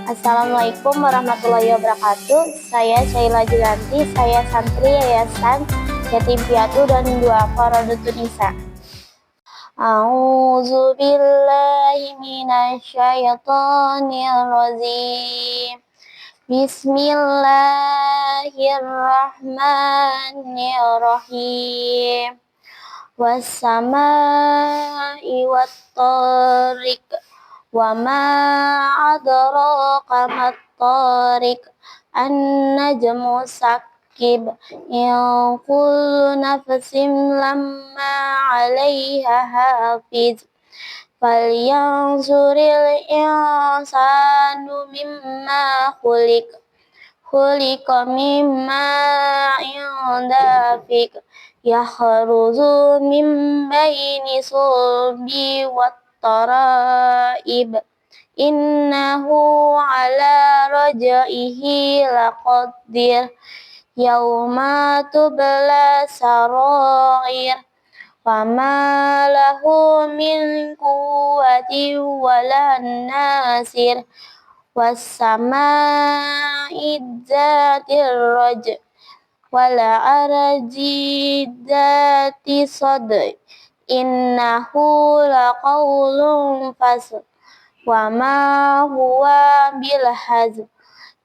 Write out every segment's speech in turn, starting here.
Assalamualaikum warahmatullahi wabarakatuh. Saya Syaila Julianti, saya santri Yayasan Yatim Piatu dan Duafa Rodatul Nisa. A'udzu billahi minasyaitonir rajim. Bismillahirrahmanirrahim. Wassama'i wattariq. Wa ma adraka mat-tariq. An-najmu sakib. In kullu nafsin lamma 'alaiha hafiz. Falyanzuril insanu mimma khuliqa mimma dafiq. Yakhruju min baini sulbi wat taraib. Innahu ala raj'ihi laqadir. Yauma tubla sarair. Fama lahu min quwwatin wala nasir. Wassama'i dzatir raj' wal arji dzati sadr. Innahu laqawlun fasl. Wa ma huwa bil hazl.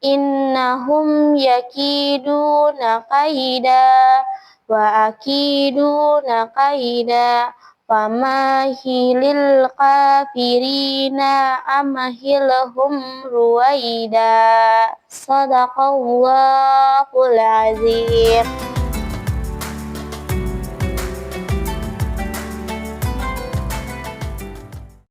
Innahum yakiduna kaida wa akiduna kaida. Famahilil kafirina amhilhum ruwaida. Sadaqallahul azim.